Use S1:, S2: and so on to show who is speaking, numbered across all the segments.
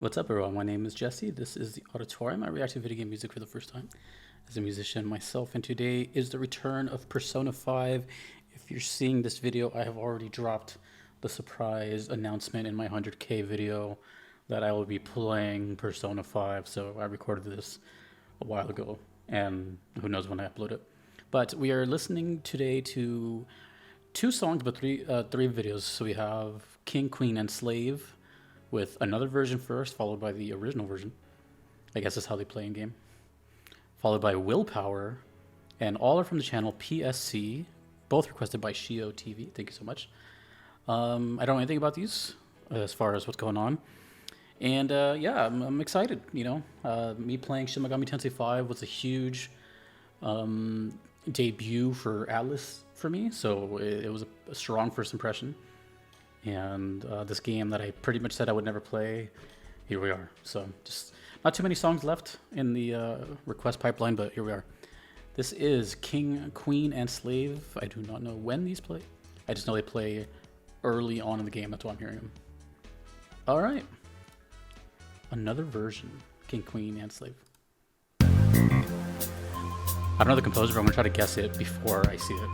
S1: What's up, everyone? My name is Jesse. This is the Auditorium. I react to video game music for the first time as a musician myself, and today is the return of Persona 5. If you're seeing this video, I have already dropped the surprise announcement in my 100K video that I will be playing Persona 5, so I recorded this a while ago, and who knows when I upload it. But we are listening today to two songs, but three videos. So we have King, Queen, and Slave, with another version first, followed by the original version. I guess that's how they play in game. Followed by Willpower, and all are from the channel PSC, both requested by Shio TV. Thank you so much. I don't know anything about these as far as what's going on. And yeah, I'm excited, you know. Me playing Shin Megami Tensei 5 was a huge debut for Atlas for me, so it was a strong first impression. And this game that I pretty much said I would never play, here we are. So just not too many songs left in the request pipeline, but here we are. This is King, Queen, and Slave. I do not know when these play. I just know they play early on in the game. That's why I'm hearing them. All right. Another version, King, Queen, and Slave. I don't know the composer, but I'm going to try to guess it before I see it.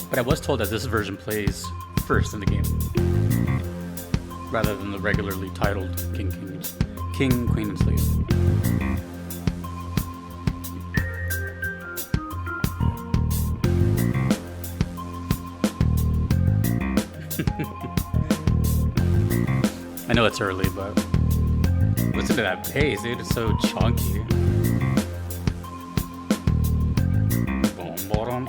S1: But I was told that this version plays first in the game, rather than the regularly titled King, Queen, and Slave. I know it's early, but listen to that bass, dude. It's so chunky. Boom, bottom.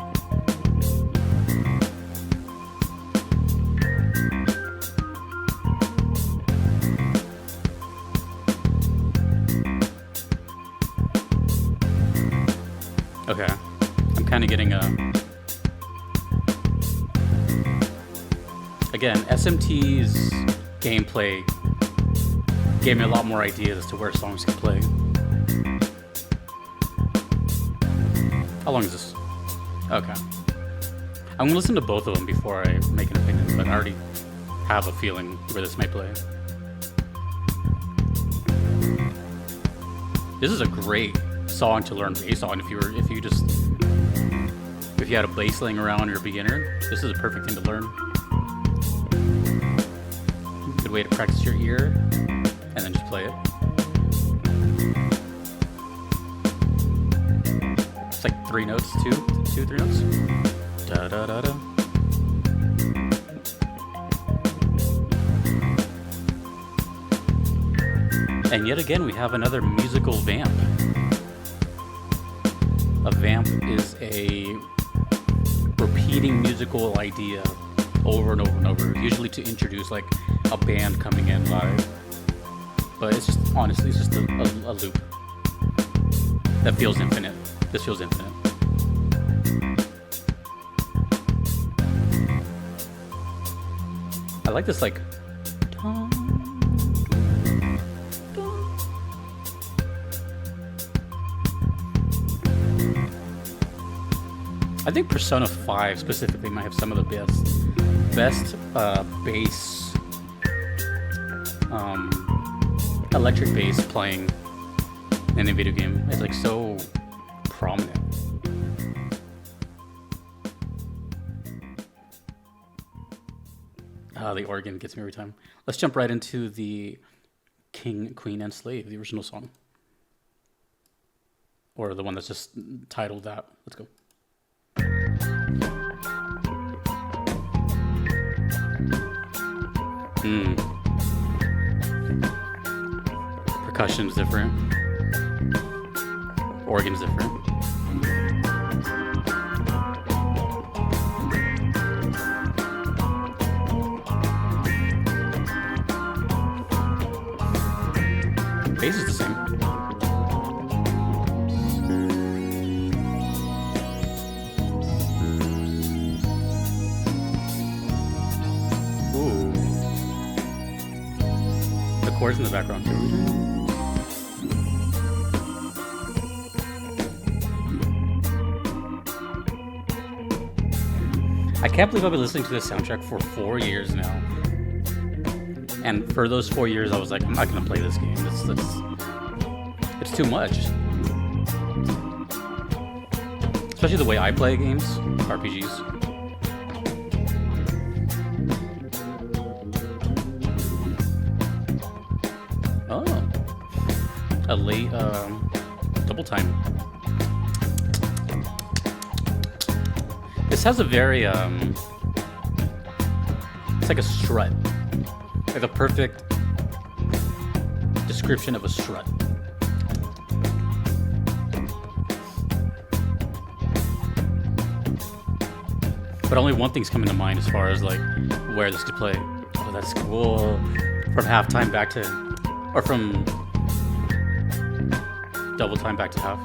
S1: Okay, I'm kind of getting again, SMT's gameplay gave me a lot more ideas as to where songs can play. How long is this? Okay. I'm gonna listen to both of them before I make an opinion, but I already have a feeling where this might play. This is a great song to learn bass on if you had a bass laying around, you're a beginner. This is a perfect thing to learn. Good way to practice your ear and then just play it. It's like three notes, three notes. Da da da da. And yet again, we have another musical vamp. A vamp is a repeating musical idea over and over and over, usually to introduce like a band coming in live. But it's just, honestly, it's just a loop that feels infinite. This feels infinite. I like this, like, I think Persona 5 specifically might have some of the best bass, electric bass playing in a video game. It's like so prominent. The organ gets me every time. Let's jump right into the King, Queen, and Slave, the original song. Or the one that's just titled that. Let's go. Percussion's different. Organ's different. Bass is the same. Ooh. The chords in the background too. I can't believe I've been listening to this soundtrack for 4 years now. And for those 4 years, I was like, I'm not gonna play this game. It's too much. Especially the way I play games, RPGs. Oh, a late double time. This has a very it's like a strut, like the perfect description of a strut. But only one thing's coming to mind as far as like where this could play. Oh, that's cool. From halftime back to, or from double time back to half.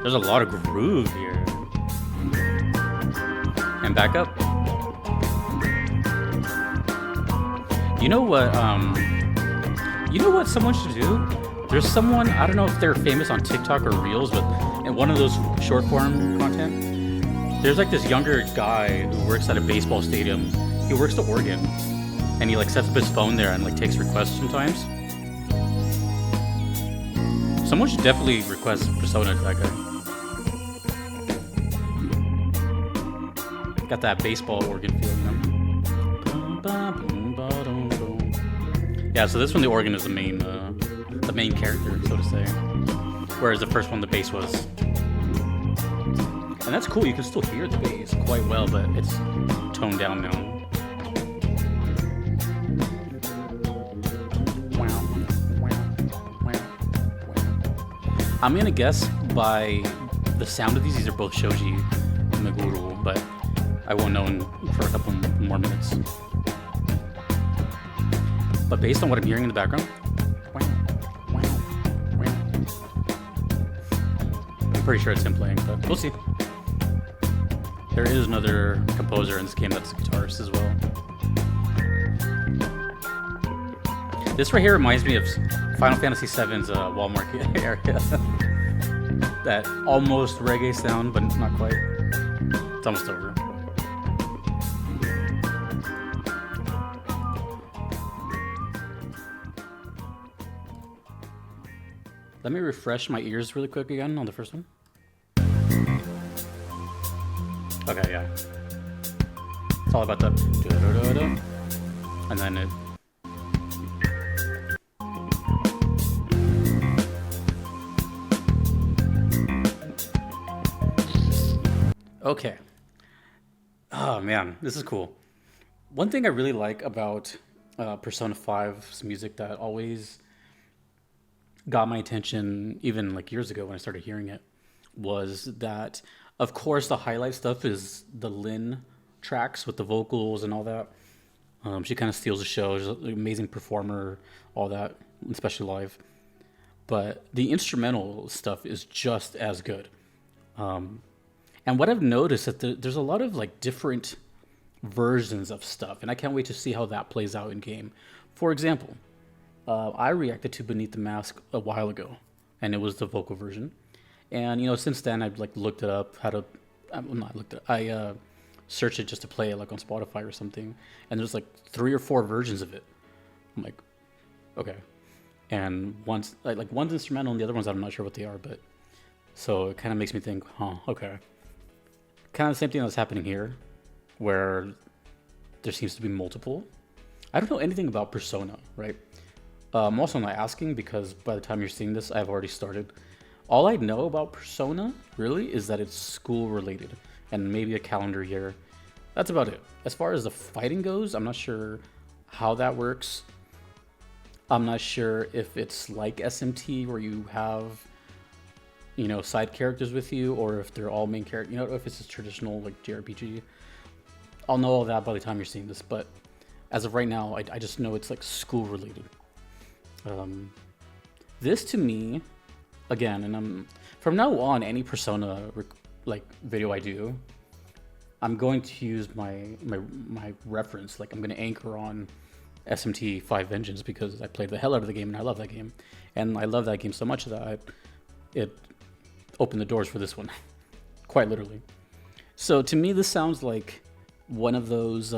S1: There's a lot of groove here. And back up. You know what someone should do? There's someone, I don't know if they're famous on TikTok or Reels, but in one of those short form content, there's like this younger guy who works at a baseball stadium. He works the organ, and he like sets up his phone there and like takes requests sometimes. Someone should definitely request Persona to that guy. Got that baseball organ feel, you know? Yeah, so this one the organ is the main character, so to say. Whereas the first one the bass was. And that's cool, you can still hear the bass quite well, but it's toned down now. I'm gonna guess by the sound of these are both Shoji Meguro, but I won't know for a couple more minutes. But based on what I'm hearing in the background, I'm pretty sure it's him playing, but we'll see. There is another composer in this game that's a guitarist as well. This right here reminds me of Final Fantasy VII's Walmart area. That almost reggae sound, but not quite. It's almost over. Let me refresh my ears really quick again on the first one. Okay, yeah. It's all about the and then it. Okay. Oh man, this is cool. One thing I really like about Persona 5's music that always got my attention, even like years ago when I started hearing it, was that, of course, the highlight stuff is the Lyn tracks with the vocals and all that. She kind of steals the show. She's an amazing performer, all that, especially live. But the instrumental stuff is just as good. And what I've noticed is that there's a lot of like different versions of stuff, and I can't wait to see how that plays out in game. For example, I reacted to Beneath the Mask a while ago, and it was the vocal version. And since then I've like looked it up how to. I searched it just to play it like on Spotify or something, and there's like 3 or 4 versions of it. I'm like, okay, and one's instrumental, and the other ones I'm not sure what they are, but so it kind of makes me think, okay. Kind of the same thing that's happening here, where there seems to be multiple. I don't know anything about Persona, right? I'm also not asking because by the time you're seeing this, I've already started. All I know about Persona, really, is that it's school-related and maybe a calendar year. That's about it. As far as the fighting goes, I'm not sure how that works. I'm not sure if it's like SMT where you have side characters with you, or if they're all main characters, if it's a traditional like JRPG. I'll know all that by the time you're seeing this, but as of right now, I just know it's like school related. This to me, again, and from now on, any Persona like video I do, I'm going to use my reference, like I'm going to anchor on SMT 5 Vengeance because I played the hell out of the game and I love that game, and I love that game so much that it opened the doors for this one, quite literally. So to me, this sounds like one of those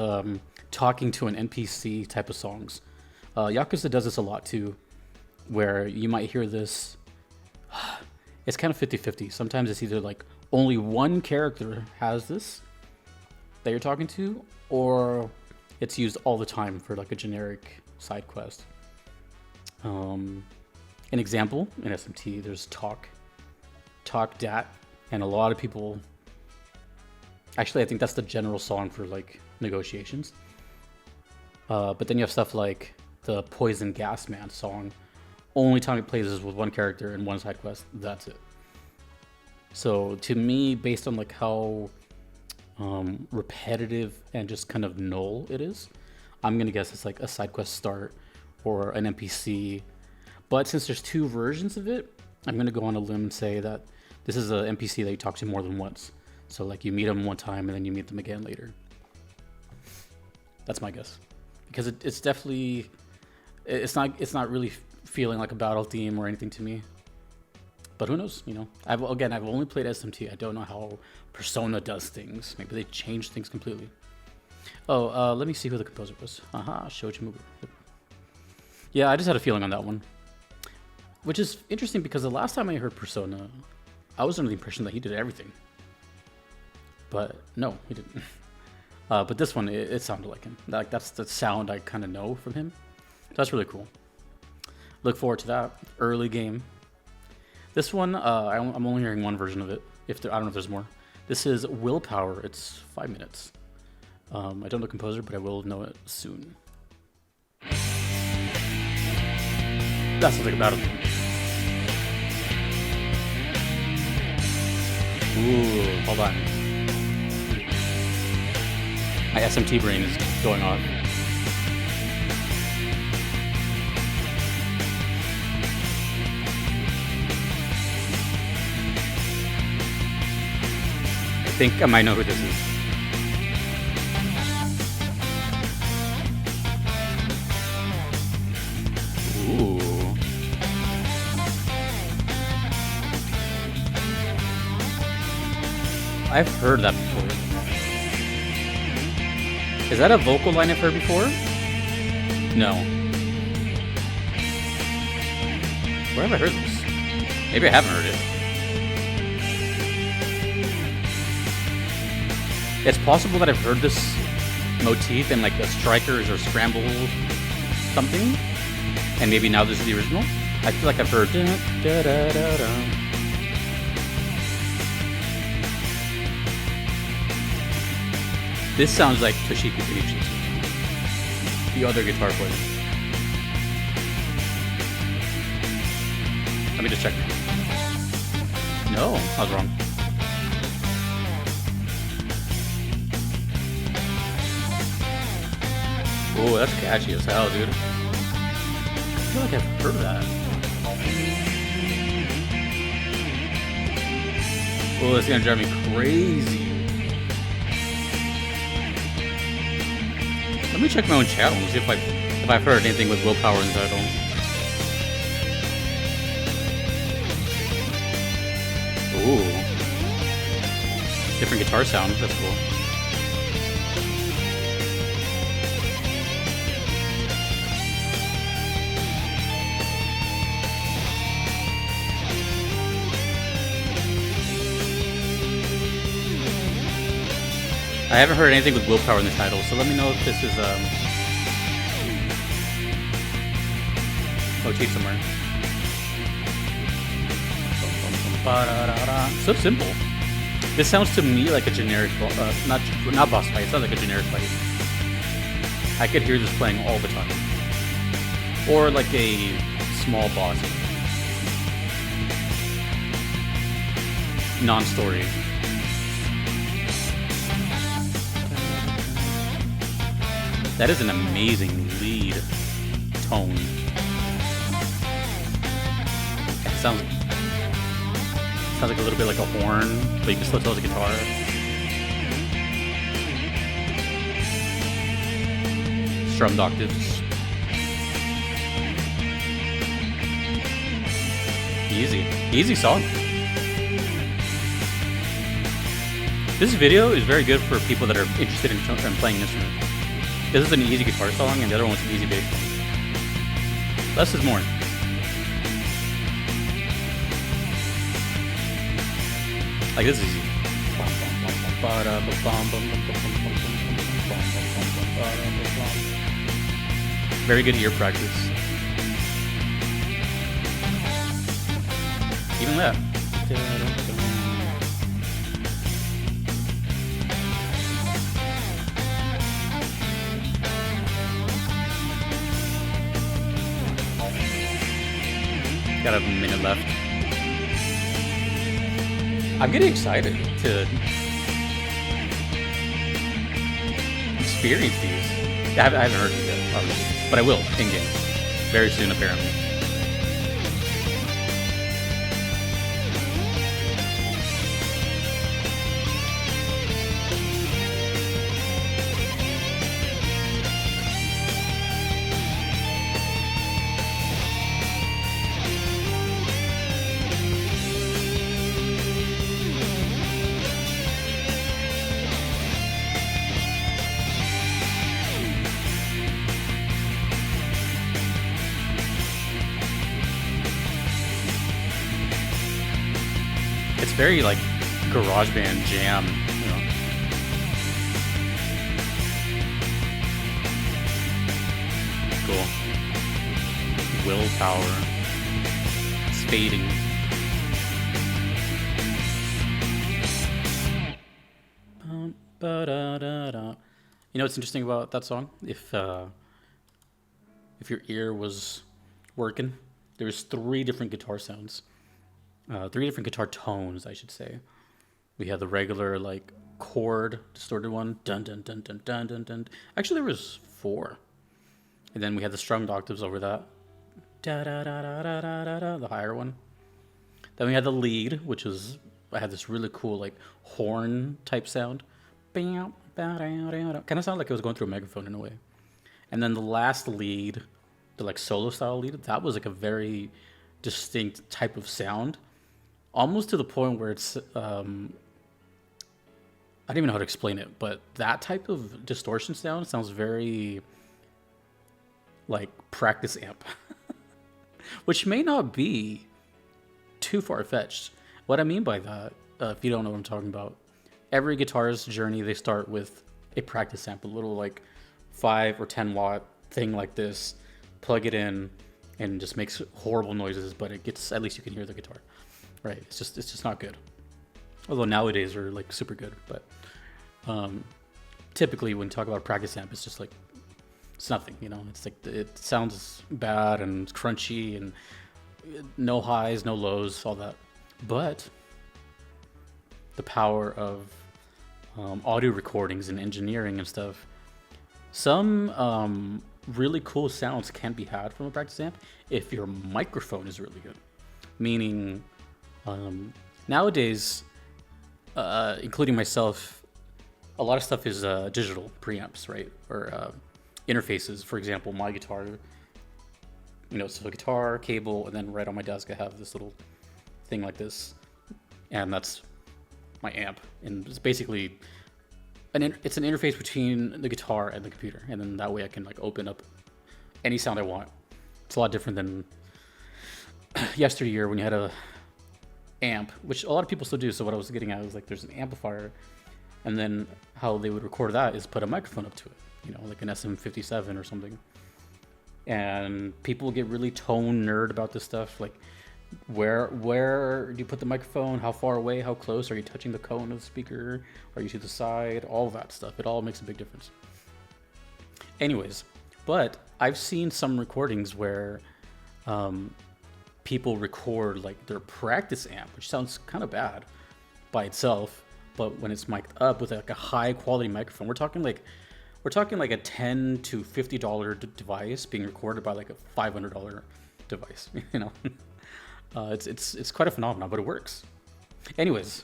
S1: talking to an NPC type of songs. Yakuza does this a lot too, where you might hear this. It's kind of 50-50. Sometimes it's either like only one character has this that you're talking to, or it's used all the time for like a generic side quest. An example in SMT, there's Talk Dat, and a lot of people. Actually, I think that's the general song for like negotiations. But then you have stuff like the Poison Gas Man song. Only time it plays is with one character and one side quest. That's it. So to me, based on like how repetitive and just kind of null it is, I'm gonna guess it's like a side quest start or an NPC. But since there's two versions of it, I'm gonna go on a limb and say that this is an NPC that you talk to more than once. So like you meet them one time and then you meet them again later. That's my guess, because it's definitely it's not really feeling like a battle theme or anything to me. But who knows? You know, I've only played SMT. I don't know how Persona does things. Maybe they changed things completely. Oh, let me see who the composer was. Shoji Mugu. Yep. Yeah, I just had a feeling on that one, which is interesting because the last time I heard Persona, I was under the impression that he did everything. But no, he didn't. But this one, it sounded like him. Like that's the sound I kind of know from him. So that's really cool. Look forward to that early game. This one, I'm only hearing one version of it. I don't know if there's more. This is Willpower. It's 5 minutes. I don't know the composer, but I will know it soon. That sounds like a battle. Ooh, hold on. My SMT brain is going off. I think I might know who this is. Ooh. I've heard that before. Is that a vocal line I've heard before? No. Where have I heard this? Maybe I haven't heard it. It's possible that I've heard this motif in like a Strikers or Scramble something, and maybe now this is the original. I feel like I've heard. Da, da, da, da, da. This sounds like Toshiki Kenichi, the other guitar player. Let me just check. No, I was wrong. Oh, that's catchy as hell, dude. I feel like I've heard that. Oh, it's gonna drive me crazy. Let me check my own channel and see if I've heard anything with Willpower in the title. Ooh. Different guitar sound, that's cool. I haven't heard anything with Willpower in the title, so let me know if this is motif somewhere. So simple. This sounds to me like a generic, not boss fight. It sounds like a generic fight. I could hear this playing all the time, or like a small boss, non-story. That is an amazing lead tone. It sounds like a little bit like a horn, but you can still tell it's a guitar. Strummed octaves. Easy song. This video is very good for people that are interested in playing an instrument. This is an easy guitar song, and the other one's an easy bass song. Less is more. Like, this is easy. Very good ear practice. Even that. Got a minute left. I'm getting excited to experience these. I haven't heard these yet, obviously, but I will in-game very soon, apparently. It's very like GarageBand jam, you know. Cool. Willpower. It's fading. You know what's interesting about that song? If your ear was working, there was 3 different guitar sounds. 3 different guitar tones, I should say. We had the regular, like, chord distorted one. Dun, dun, dun, dun, dun, dun, dun. Actually, there was 4. And then we had the strummed octaves over that. Da, da, da, da, da, da, da, da, the higher one. Then we had the lead, which was, I had this really cool, like, horn type sound. Kind of sounded like it was going through a megaphone in a way. And then the last lead, the, like, solo style lead, that was, like, a very distinct type of sound. Almost to the point where it's, I don't even know how to explain it, but that type of distortion sound sounds very like practice amp, which may not be too far-fetched. What I mean by that, if you don't know what I'm talking about, every guitarist's journey, they start with a practice amp, a little like 5 or 10 watt thing like this, plug it in, and just makes horrible noises, but it gets, at least you can hear the guitar. Right, it's just not good. Although nowadays are like super good, but typically when you talk about practice amp, it's just like it's nothing, you know. It's like it sounds bad and it's crunchy and no highs, no lows, all that. But the power of audio recordings and engineering and stuff, some really cool sounds can be had from a practice amp if your microphone is really good. Meaning, nowadays, including myself, a lot of stuff is digital preamps, right? Or interfaces. For example, my guitar, you know, it's a guitar, cable, and then right on my desk I have this little thing like this, and that's my amp. And it's basically it's an interface between the guitar and the computer, and then that way I can like open up any sound I want. It's a lot different than yesteryear when you had a amp, which a lot of people still do. So what I was getting at was like there's an amplifier, and then how they would record that is put a microphone up to it, you know, like an SM57 or something. And people get really tone nerd about this stuff, like where do you put the microphone, how far away, how close, are you touching the cone of the speaker, are you to the side, all that stuff. It all makes a big difference. Anyways, but I've seen some recordings where people record like their practice amp, which sounds kind of bad by itself, but when it's mic'd up with like a high quality microphone, we're talking like a $10 to $50 device being recorded by like a $500 device. You know, it's quite a phenomenon, but it works. Anyways,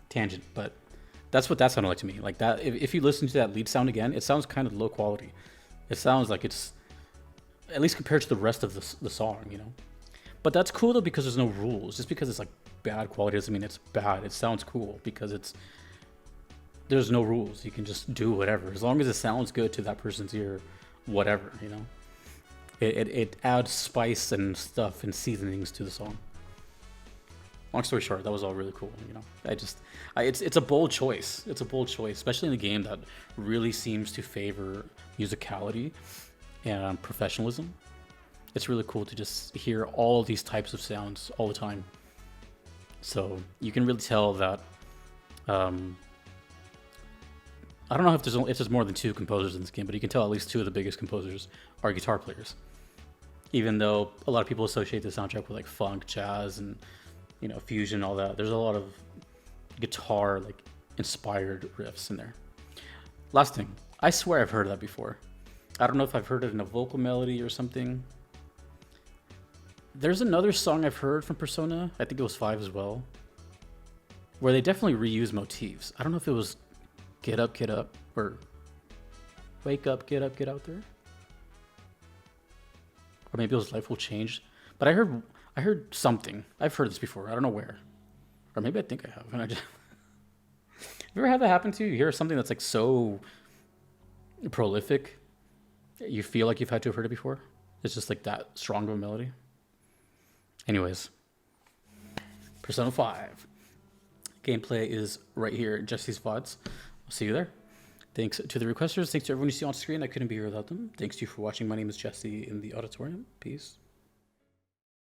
S1: tangent, but that's what that sounded like to me. Like that, if you listen to that lead sound again, it sounds kind of low quality. It sounds like it's, at least compared to the rest of the song, you know. But that's cool though, because there's no rules. Just because it's like bad quality doesn't mean it's bad. It sounds cool because it's there's no rules. You can just do whatever. As long as it sounds good to that person's ear, whatever, you know? It adds spice and stuff and seasonings to the song. Long story short, that was all really cool. You know, it's a bold choice. It's a bold choice, especially in a game that really seems to favor musicality and professionalism. It's really cool to just hear all these types of sounds all the time. So you can really tell that. I don't know if there's more than 2 composers in this game, but you can tell at least 2 of the biggest composers are guitar players. Even though a lot of people associate the soundtrack with like funk, jazz, and you know, fusion, all that. There's a lot of guitar like inspired riffs in there. Last thing, I swear I've heard of that before. I don't know if I've heard it in a vocal melody or something. There's another song I've heard from Persona, I think it was 5 as well, where they definitely reuse motifs. I don't know if it was Get Up, or Wake Up, Get Out There. Or maybe it was Life Will Change. But I heard something. I've heard this before. I don't know where. Or maybe I think I have. And I just have you ever had that happen to you? You hear something that's like so prolific, you feel like you've had to have heard it before? It's just like that strong of a melody. Anyways, Persona 5. Gameplay is right here in Jesse's VODs. I'll see you there. Thanks to the requesters. Thanks to everyone you see on screen. I couldn't be here without them. Thanks to you for watching. My name is Jesse in the auditorium. Peace.